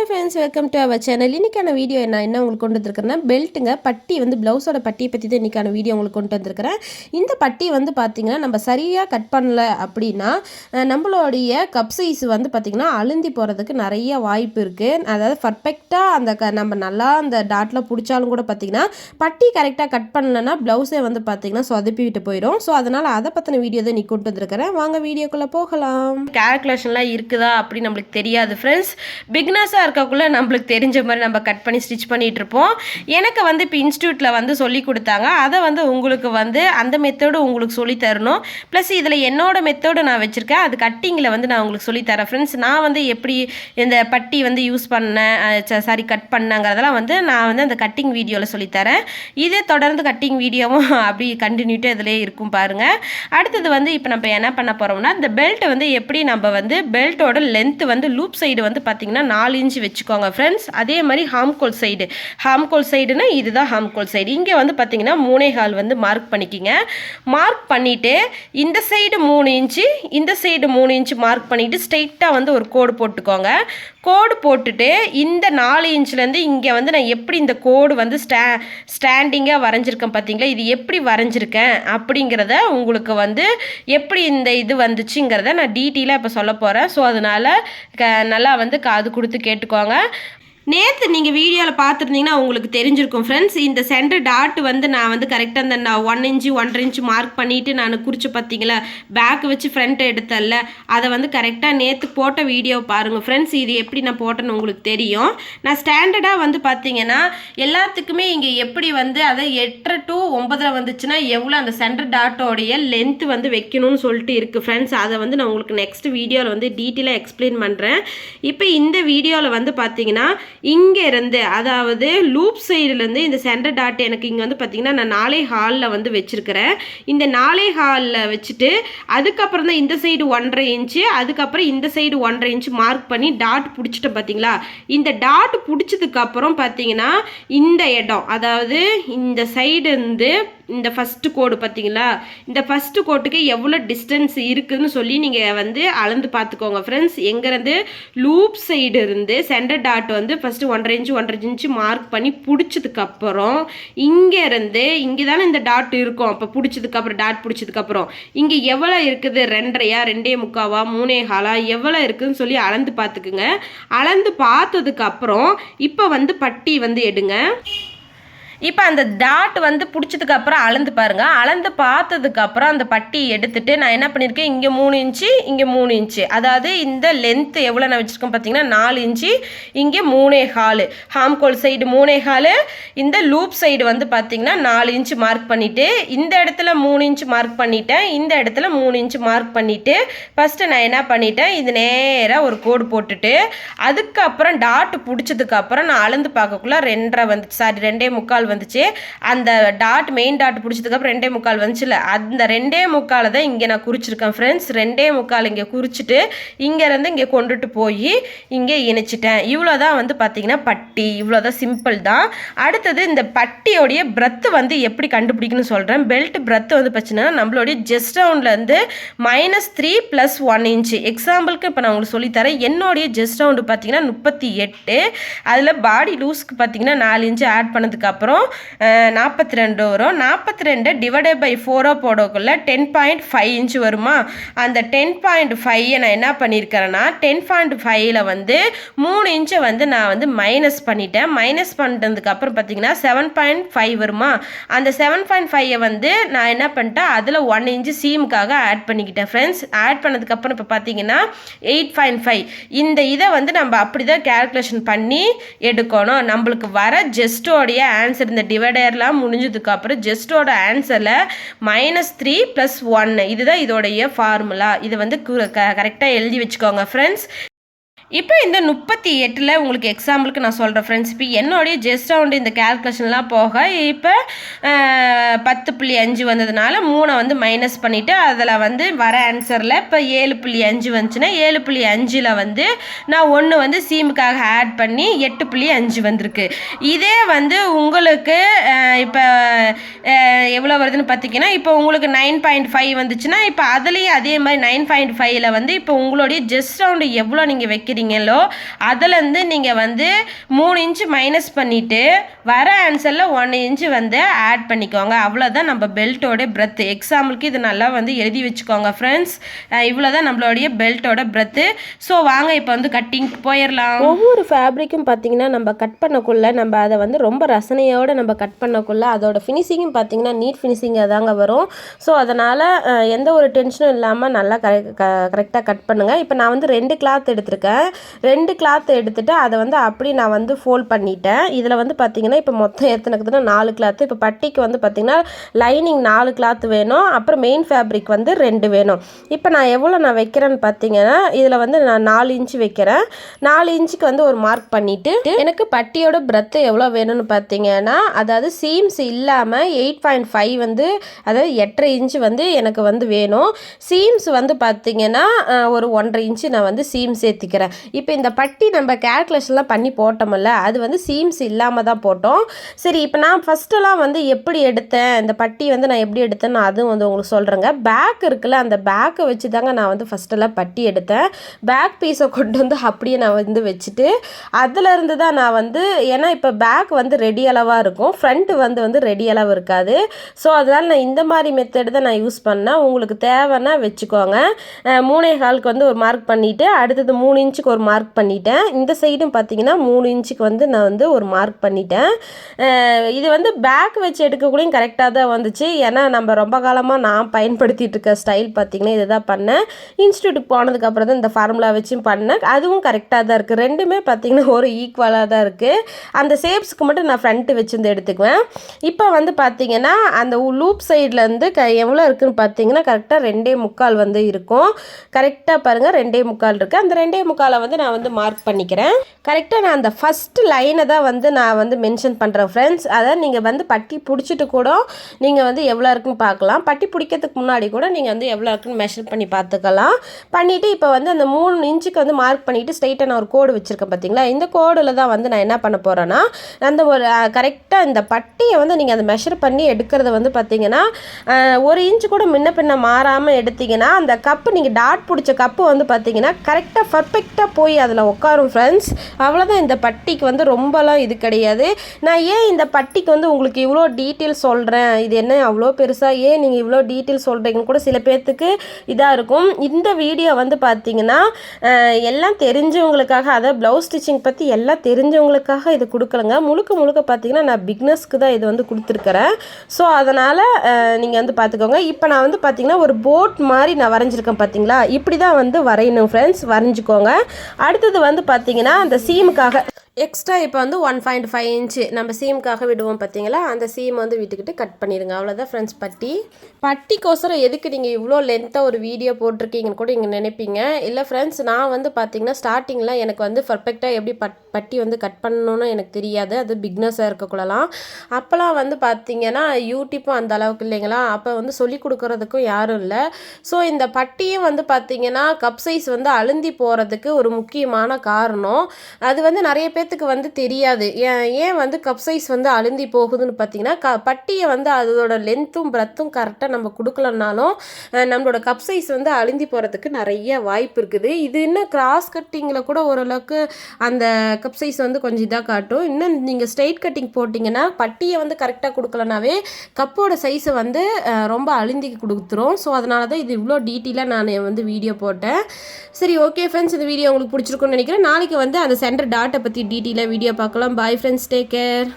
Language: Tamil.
Hello friends, welcome to our channel. இன்றைக்கான வீடியோ என்ன உங்களுக்கு கொண்டு வந்திருக்கிறேன்னா, பெல்ட்டுங்க பட்டி வந்து ப்ளவுஸோட பட்டியை பற்றி தான் இன்றைக்கான வீடியோ உங்களுக்கு கொண்டு வந்திருக்கிறேன். இந்த பட்டி வந்து பார்த்திங்கன்னா நம்ம சரியாக கட் பண்ணல அப்படின்னா நம்மளுடைய கப் சைஸ் வந்து பார்த்திங்கன்னா அழுந்தி போகிறதுக்கு நிறைய வாய்ப்பு இருக்குது. அதாவது பர்ஃபெக்டாக அந்த நம்ம நல்லா அந்த டாட்டில் பிடிச்சாலும் கூட பார்த்திங்கன்னா பட்டி கரெக்டாக கட் பண்ணலைன்னா ப்ளவுஸே வந்து பார்த்திங்கன்னா சொதப்பி விட்டு போயிடும். ஸோ அதனால் அதை பற்றின வீடியோ தான் நீ கொண்டு வந்திருக்கிறேன். வாங்க வீடியோக்குள்ளே போகலாம். கேல்குலேஷன்லாம் இருக்குதா அப்படின்னு நம்மளுக்கு தெரியாது ஃப்ரெண்ட்ஸ். பிக்னஸாக இருக்கக்குள்ளே நம்மளுக்கு தெரிஞ்ச மாதிரி நம்ம கட் பண்ணி ஸ்டிச் பண்ணிகிட்டு இருப்போம். எனக்கு வந்து இப்போ இன்ஸ்டியூட்டில் வந்து சொல்லி கொடுத்தாங்க. அதை வந்து உங்களுக்கு வந்து அந்த மெத்தடு உங்களுக்கு சொல்லித்தரணும். ப்ளஸ் இதில் என்னோடய மெத்தடு நான் வச்சுருக்கேன். அது கட்டிங்கில் வந்து நான் உங்களுக்கு சொல்லித்தரேன் ஃப்ரெண்ட்ஸ். நான் வந்து எப்படி இந்த பட்டி வந்து யூஸ் பண்ணேன், கட் பண்ணங்கிறதெல்லாம் வந்து நான் வந்து அந்த கட்டிங் வீடியோவில் சொல்லித்தரேன். இதே தொடர்ந்து கட்டிங் வீடியோவும் அப்படி கண்டினியூட்டாக இதிலே இருக்கும் பாருங்கள். அடுத்தது வந்து இப்போ நம்ம என்ன பண்ண போகிறோம்னா, இந்த பெல்ட்டை வந்து எப்படி நம்ம வந்து பெல்ட்டோட லென்த்து வந்து லூப் சைடு வந்து பார்த்திங்கன்னா 4 இன்ச்சு வச்சுக்கோங்க ஃப்ரெண்ட்ஸ். அதே மாதிரி ஹாம்கோல் சைடுனா இதுதான் ஹாம்கோல் சைடு. இங்கே வந்து பார்த்தீங்கன்னா 3.25 வந்து மார்க் பண்ணிக்கிங்க. மார்க் பண்ணிவிட்டு இந்த சைடு 3 இன்ச்சு, இந்த சைடு 3 இன்ச்சு மார்க் பண்ணிவிட்டு ஸ்ட்ரெயிட்டாக வந்து ஒரு கோடு போட்டுக்கோங்க. கோடு போட்டுட்டு இந்த 4 இன்ச்லேருந்து இங்கே வந்து நான் எப்படி இந்த கோடு வந்து ஸ்டாண்டிங்காக வரைஞ்சிருக்கேன் பார்த்தீங்களா, இது எப்படி வரைஞ்சிருக்கேன் அப்படிங்கிறத உங்களுக்கு வந்து எப்படி இந்த இது வந்துச்சுங்கிறத நான் டீட்டெயிலாக இப்போ சொல்ல போகிறேன். ஸோ அதனால் நல்லா வந்து காது கொடுத்து கேட்டுக்கோங்க. நேற்று நீங்கள் வீடியோவில் பார்த்துருந்தீங்கன்னா உங்களுக்கு தெரிஞ்சிருக்கும் ஃப்ரெண்ட்ஸ். இந்த சென்டர் டாட் வந்து நான் வந்து கரெக்டாக அந்த 1 இன்ச்சு 1.5 இன்ச்சு மார்க் பண்ணிவிட்டு நான் குறித்து பார்த்தீங்களா, பேக் வச்சு ஃப்ரண்ட் எடுத்தல, அதை வந்து கரெக்டாக நேற்று போட்ட வீடியோ பாருங்கள் ஃப்ரெண்ட்ஸ். இது எப்படி நான் போட்டேன்னு உங்களுக்கு தெரியும். நான் ஸ்டாண்டர்டாக வந்து பார்த்தீங்கன்னா எல்லாத்துக்குமே இங்கே எப்படி வந்து அதை 8 to 9 வந்துச்சுன்னா எவ்வளோ அந்த சென்டர் டாட்டோடைய லென்த்து வந்து வைக்கணும்னு சொல்லிட்டு இருக்குது ஃப்ரெண்ட்ஸ். அதை வந்து நான் உங்களுக்கு நெக்ஸ்ட் வீடியோவில் வந்து டீட்டெயிலாக எக்ஸ்பிளைன் பண்ணுறேன். இப்போ இந்த வீடியோவில் வந்து பார்த்தீங்கன்னா இங்கே இருந்து, அதாவது லூப் சைடுலேருந்து இந்த சென்டர் டாட் எனக்கு இங்கே வந்து பார்த்திங்கன்னா நான் 4.25 வந்து வச்சுருக்கிறேன். இந்த 4.25 வச்சுட்டு அதுக்கப்புறம் தான் இந்த சைடு 1.5 இன்ச்சு, அதுக்கப்புறம் இந்த சைடு 1.5 இன்ச்சு மார்க் பண்ணி டாட் பிடிச்சிட்டேன் பார்த்தீங்களா. இந்த டாட் பிடிச்சதுக்கப்புறம் பார்த்தீங்கன்னா இந்த இடம், அதாவது இந்த சைடு இருந்து இந்த ஃபஸ்ட்டு கோடு பார்த்தீங்களா, இந்த ஃபஸ்ட்டு கோட்டுக்கு எவ்வளோ டிஸ்டன்ஸ் இருக்குதுன்னு சொல்லி நீங்கள் வந்து அளந்து பார்த்துக்கோங்க ஃப்ரெண்ட்ஸ். எங்கேருந்து லூப் சைடு இருந்து சென்டர் டாட் வந்து ஃபஸ்ட்டு 1.5 இன்ச்சு மார்க் பண்ணி பிடிச்சதுக்கப்புறம் இங்கேருந்து இங்கே தானே இந்த டாட் இருக்கும். அப்போ பிடிச்சதுக்கப்புறம் டாட் பிடிச்சதுக்கப்புறம் இங்கே எவ்வளோ இருக்குது, 2.5 2.25 3.25 எவ்வளோ இருக்குதுன்னு சொல்லி அளந்து பார்த்துக்குங்க. அளந்து பார்த்ததுக்கப்புறம் இப்போ வந்து பட்டி வந்து எடுங்க. இப்போ அந்த டாட் வந்து பிடிச்சதுக்கப்புறம் அளந்து பாருங்கள். அளந்து பார்த்ததுக்கப்புறம் அந்த பட்டி எடுத்துகிட்டு நான் என்ன பண்ணியிருக்கேன், இங்கே 3 இன்ச்சு இங்கே 3 இன்ச்சு, அதாவது இந்த லென்த்து எவ்வளோ நான் வச்சுருக்கேன் பார்த்தீங்கன்னா 4 இன்ச்சு, இங்கே 3.25, ஹாம்கோல் சைடு 3.25, இந்த லூப் சைடு வந்து பார்த்திங்கன்னா 4 இன்ச்சு மார்க் பண்ணிவிட்டு இந்த இடத்துல 3 இன்ச்சு மார்க் பண்ணிட்டேன், இந்த இடத்துல 3 இன்ச்சு மார்க் பண்ணிவிட்டு ஃபஸ்ட்டு நான் என்ன பண்ணிட்டேன், இது நேராக ஒரு கோடு போட்டுட்டு அதுக்கப்புறம் டாட் பிடிச்சதுக்கப்புறம் நான் அளந்து பார்க்கக்குள்ள 2.5 வந்துச்சு, 2.25 வந்துச்சு. அந்த டாட் மெயின் டாட் பிடிச்சதுக்கப்புறம் 2.25 வந்துச்சுல, அந்த 2.25 தான் இங்கே நான் குறிச்சிருக்கேன் ஃப்ரெண்ட்ஸ். 2.25 இங்கே குறிச்சிட்டு இங்கேருந்து இங்கே கொண்டுட்டு போய் இங்கே இணைச்சிட்டேன். இவ்வளோதான் வந்து பார்த்தீங்கன்னா பட்டி. இவ்வளோதான், சிம்பிள் தான். அடுத்தது இந்த பட்டியோடைய பிரத்து வந்து எப்படி கண்டுபிடிக்கணும்னு சொல்கிறேன். பெல்ட் பிரத்து வந்து பார்த்தீங்கன்னா நம்மளுடைய ஜெஸ்ட் ரவுண்ட்லேருந்து -3 + 1 இன்ச்சு. எக்ஸாம்பிளுக்கு இப்போ நான் உங்களுக்கு சொல்லித்தரேன். என்னுடைய ஜெஸ்ட் ரவுண்டு பார்த்தீங்கன்னா 38, அதில் பாடி லூஸ்க்கு பார்த்தீங்கன்னா 4 இன்ச்சு ஆட் பண்ணதுக்கப்புறம் 42 வரும். 42 டிவைடட் பை 4 போடக்குள்ள 10.5 இன்ச்சு வருமா. அந்த 10.5 நான் என்ன பண்ணியிருக்கிறேன்னா 10.5 வந்து 3 இன்ச்சை வந்து நான் வந்து மைனஸ் பண்ணிட்டேன். மைனஸ் பண்ணுறதுக்கப்புறம் பார்த்தீங்கன்னா 7.5 வருமா. அந்த 7.5 வந்து நான் என்ன பண்ணிட்டேன், அதில் 1 இன்ச்சு சீமுக்காக ஆட் பண்ணிக்கிட்டேன் ஃப்ரெண்ட்ஸ். ஆட் பண்ணதுக்கப்புறம் இப்போ பார்த்தீங்கன்னா 8.5. இந்த இதை வந்து நம்ம அப்படி தான் கேல்குலேஷன் பண்ணி எடுக்கணும். நம்மளுக்கு வர ஜெஸ்டோடைய ஆன்சர் இந்த டிவைடர்லாம் முடிஞ்சதுக்கப்புறம் ஜெஸ்டோட ஆன்சரில் -3 + 1 இதுதான் இதோடைய ஃபார்முலா. இதை வந்து கரெக்டாக எழுதி வச்சுக்கோங்க ஃப்ரெண்ட்ஸ். இப்போ இந்த 38 உங்களுக்கு எக்ஸாம்பிளுக்கு நான் சொல்கிறேன் ஃப்ரெண்ட்ஸ். இப்போ என்னுடைய ஜெஸ்ட் ரவுண்டு இந்த கேல்குலேஷன்லாம் போக இப்போ 10.5 வந்ததுனால 3 வந்து மைனஸ் பண்ணிவிட்டு அதில் வந்து வர ஆன்சரில் இப்போ 7.5 வந்துச்சுன்னா 7.5 வந்து நான் 1 வந்து சீமுக்காக ஆட் பண்ணி 8.5 வந்திருக்கு. இதே வந்து உங்களுக்கு இப்போ எவ்வளோ வருதுன்னு பார்த்தீங்கன்னா இப்போ உங்களுக்கு 9.5 வந்துச்சுன்னா இப்போ அதுலேயும் அதே மாதிரி 9.5 வந்து இப்போ உங்களுடைய ஜெஸ்ட் ரவுண்டு எவ்வளோ நீங்கள் வைக்கிறீங்க பண்ணிட்டீங்களோ அதுலேருந்து நீங்கள் வந்து 3 இன்ச்சு மைனஸ் பண்ணிவிட்டு வர ஆன்சரில் 1 இன்ச்சு வந்து ஆட் பண்ணிக்கோங்க. அவ்வளோதான் நம்ம பெல்ட்டோட பிரெத்து. எக்ஸாம்பிளுக்கு இது நல்லா வந்து எழுதி வச்சுக்கோங்க ஃப்ரெண்ட்ஸ். இவ்வளோதான் நம்மளுடைய பெல்ட்டோட பிரெத்து. ஸோ வாங்க இப்போ வந்து கட்டிங் போயிடலாம். ஒவ்வொரு ஃபேப்ரிக்கும் பார்த்தீங்கன்னா நம்ம கட் பண்ணக்குள்ள நம்ம அதை வந்து ரொம்ப ரசனையோடு நம்ம கட் பண்ணக்குள்ள அதோட ஃபினிஷிங்கும் பார்த்தீங்கன்னா நீட் ஃபினிஷிங்காக தாங்க வரும். ஸோ அதனால் எந்த ஒரு டென்ஷனும் இல்லாமல் நல்லா கரெக்டாக கட் பண்ணுங்கள். இப்போ நான் வந்து 2 கிளாத் எடுத்திருக்கேன். 2 கிளாத் எடுத்துகிட்டு அதை வந்து அப்படி நான் வந்து ஃபோல்ட் பண்ணிட்டேன். இதில் வந்து பார்த்தீங்கன்னா இப்போ மொத்தம் எத்தனைக்குதுன்னா 4 கிளாத்து. இப்போ பட்டிக்கு வந்து பார்த்தீங்கன்னா லைனிங் 4 கிளாத் வேணும், அப்புறம் மெயின் ஃபேப்ரிக் வந்து 2 வேணும். இப்போ நான் எவ்வளோ நான் வைக்கிறேன்னு பார்த்தீங்கன்னா இதில் வந்து நான் 4 இன்ச்சு வைக்கிறேன். 4 இன்ச்சுக்கு வந்து ஒரு மார்க் பண்ணிவிட்டு எனக்கு பட்டியோட பிரெத்து எவ்வளோ வேணும்னு பார்த்தீங்கன்னா அதாவது சீம்ஸ் இல்லாமல் 8.5 வந்து அதாவது 8.5 இன்ச்சு வந்து எனக்கு வந்து வேணும். சீம்ஸ் வந்து பார்த்தீங்கன்னா ஒரு 1.5 இன்ச்சு நான் வந்து சீம்ஸ் சேர்த்திக்கிறேன். இப்போ இந்த பட்டி நம்ம கேல்குலேஷன்லாம் பண்ணி போட்டோம்ல அது வந்து சீம்ஸ் இல்லாமல் தான் போட்டோம். சரி இப்போ நான் ஃபஸ்ட்டெல்லாம் வந்து எப்படி எடுத்தேன் இந்த பட்டி வந்து நான் எப்படி எடுத்தேன்னு அதுவும் வந்து உங்களுக்கு சொல்கிறேங்க. பேக் இருக்குல்ல அந்த பேக்கை வச்சு தாங்க நான் வந்து ஃபஸ்ட்டெல்லாம் பட்டி எடுத்தேன். பேக் பீஸை கொண்டு வந்து அப்படியே நான் வந்து வச்சுட்டு அதிலேருந்து தான் நான் வந்து ஏன்னா இப்போ பேக் வந்து ரெடி அளவாக இருக்கும், ஃப்ரண்ட்டு வந்து ரெடி அளவு இருக்காது. ஸோ அதனால் நான் இந்த மாதிரி மெத்தட் தான் நான் யூஸ் பண்ணேன். உங்களுக்கு தேவைன்னா வச்சுக்கோங்க. 3.25க்கு வந்து ஒரு மார்க் பண்ணிவிட்டு அடுத்தது 3 இன்ச்சுக்கு ஒரு மார்க் பண்ணிட்டேன். இந்த சைடும் பார்த்தீங்கன்னா 3 இன்ச்சுக்கு வந்து நான் வந்து ஒரு மார்க் பண்ணிட்டேன். இது வந்து பேக் வச்சு எடுக்கக்கூடையும் கரெக்டாக தான் வந்துச்சு. ஏன்னா நம்ம ரொம்ப காலமாக நான் பயன்படுத்திகிட்டு இருக்க ஸ்டைல் பார்த்தீங்கன்னா இதை தான் பண்ணேன். இன்ஸ்டியூட்டுக்கு போனதுக்கப்புறம் தான் இந்த ஃபார்முலா வச்சும் பண்ணேன். அதுவும் கரெக்டாக தான் இருக்குது. ரெண்டுமே பார்த்தீங்கன்னா ஒரு ஈக்குவலாக தான் இருக்குது. அந்த ஷேப்ஸ்க்கு மட்டும் நான் ஃப்ரண்ட்டு வச்சுருந்து எடுத்துக்குவேன். இப்போ வந்து பார்த்தீங்கன்னா அந்த லூப் சைட்லேருந்து எவ்வளோ இருக்குதுன்னு பார்த்தீங்கன்னா கரெக்டாக 2.25 வந்து இருக்கும். கரெக்டாக பாருங்கள் 2.25 இருக்குது. அந்த 2.25 வந்து நான் வந்து மார்க் பண்ணிக்கிறேன். கரெக்டாக நான் அந்த ஃபஸ்ட்டு லைனை தான் வந்து நான் வந்து மென்ஷன் பண்ணுறேன் ஃப்ரெண்ட்ஸ். அதாவது நீங்கள் வந்து பட்டி பிடிச்சிட்டு கூட நீங்கள் வந்து எவ்வளோ இருக்குன்னு பார்க்கலாம். பட்டி பிடிக்கிறதுக்கு முன்னாடி கூட நீங்கள் வந்து எவ்வளோ இருக்குன்னு மெஷர் பண்ணி பார்த்துக்கலாம். பண்ணிவிட்டு இப்போ வந்து அந்த 3 இன்ச்சுக்கு வந்து மார்க் பண்ணிவிட்டு ஸ்ட்ரைட்டாக நான் ஒரு கோடு வச்சுருக்கேன் பார்த்தீங்களா. இந்த கோடில் தான் வந்து நான் என்ன பண்ண போகிறேன்னா அந்த ஒரு கரெக்டாக இந்த பட்டியை வந்து நீங்கள் அதை மெஷர் பண்ணி எடுக்கிறத வந்து பார்த்தீங்கன்னா 1 இன்ச்சு கூட முன்ன பின்ன மாறாமல் எடுத்திங்கன்னா அந்த கப்பு நீங்கள் டாட் பிடிச்ச கப்பு வந்து பார்த்தீங்கன்னா கரெக்டாக பர்ஃபெக்டாக போய் அதில் உட்காரும் ஃப்ரெண்ட்ஸ். அவ்வளோதான். இந்த பட்டிக்கு வந்து ரொம்பலாம் இது கிடையாது. நான் ஏன் இந்த பட்டிக்கு வந்து உங்களுக்கு இவ்வளோ டீட்டெயில் சொல்கிறேன், இது என்ன அவ்வளோ பெருசாக ஏன் நீங்கள் இவ்வளோ டீட்டெயில் சொல்கிறீங்கன்னு கூட சில பேர்த்துக்கு இதாக இருக்கும். இந்த வீடியோ வந்து பார்த்தீங்கன்னா எல்லாம் தெரிஞ்சவங்களுக்காக அதாவது ப்ளவுஸ் ஸ்டிச்சிங் பற்றி எல்லாம் தெரிஞ்சவங்களுக்காக இது கொடுக்கலங்க. முழுக்க முழுக்க பார்த்தீங்கன்னா நான் பிக்னஸ்க்கு தான் இது வந்து கொடுத்துருக்குறேன். ஸோ அதனால் நீங்கள் வந்து பார்த்துக்கோங்க. இப்போ நான் வந்து பார்த்தீங்கன்னா ஒரு போட் மாதிரி நான் வரைஞ்சிருக்கேன் பார்த்தீங்களா. இப்படி தான் வந்து வரையணும் ஃப்ரெண்ட்ஸ், வரைஞ்சிக்கோங்க. அடுத்தது வந்து பார்த்தீங்கன்னா அந்த சீமுக்காக எக்ஸ்ட்ரா இப்போ வந்து 1.5 இன்ச்சு நம்ம சீமுக்காக விடுவோம் பார்த்தீங்களா, அந்த சீம் வந்து விட்டுக்கிட்டு கட் பண்ணிடுங்க. அவ்வளோதான் ஃப்ரெண்ட்ஸ் பட்டிக்கோசரம் எதுக்கு நீங்கள் இவ்வளோ லென்த்தாக ஒரு வீடியோ போட்டிருக்கீங்கன்னு கூட நீங்கள் நினைப்பீங்க. இல்லை ஃப்ரெண்ட்ஸ், நான் வந்து பார்த்தீங்கன்னா ஸ்டார்டிங்கில் எனக்கு வந்து பர்ஃபெக்டாக எப்படி பட்டி வந்து கட் பண்ணணும்னு எனக்கு தெரியாது. அது பிக்னஸாக இருக்கக்கூடலாம். அப்போலாம் வந்து பார்த்தீங்கன்னா யூடியூப்பும் அந்த அளவுக்கு இல்லைங்களா, அப்போ வந்து சொல்லிக் கொடுக்குறதுக்கும் யாரும் இல்லை. ஸோ இந்த பட்டியும் வந்து பார்த்தீங்கன்னா கப் சைஸ் வந்து அழுந்தி போகிறதுக்கு ஒரு முக்கியமான காரணம். அது வந்து நிறைய பேர்த்துக்கு வந்து தெரியாது. ஏன் வந்து கப் சைஸ் வந்து அழுந்தி போகுதுன்னு பார்த்தீங்கன்னா பட்டியை வந்து அதோட லென்த்தும் பிரெத்தும் கரெக்டாக நம்ம கொடுக்கலனாலும் நம்மளோட கப் சைஸ் வந்து அழுந்தி போகிறதுக்கு நிறைய வாய்ப்பு இருக்குது. இது இன்னும் கிராஸ் கட்டிங்கில் கூட ஓரளவுக்கு அந்த கப் சைஸ் வந்து கொஞ்சம் இதாக காட்டும். இன்னும் நீங்கள் ஸ்ட்ரெயிட் கட்டிங் போட்டிங்கன்னா பட்டியை வந்து கரெக்டாக கொடுக்கலனாவே கப்போட சைஸை வந்து ரொம்ப அழுந்தி கொடுத்துரும். ஸோ அதனால தான் இது இவ்வளோ டீட்டெயிலாக நான் வந்து வீடியோ போட்டேன். சரி, ஓகே ஃப்ரெண்ட்ஸ், இந்த வீடியோ உங்களுக்கு பிடிச்சிருக்குன்னு நினைக்கிறேன். நாளைக்கு வந்து அந்த சென்டர் டாட்டை பற்றி டீட்டெயிலாக வீடியோ பார்க்கலாம். Bye friends, take care.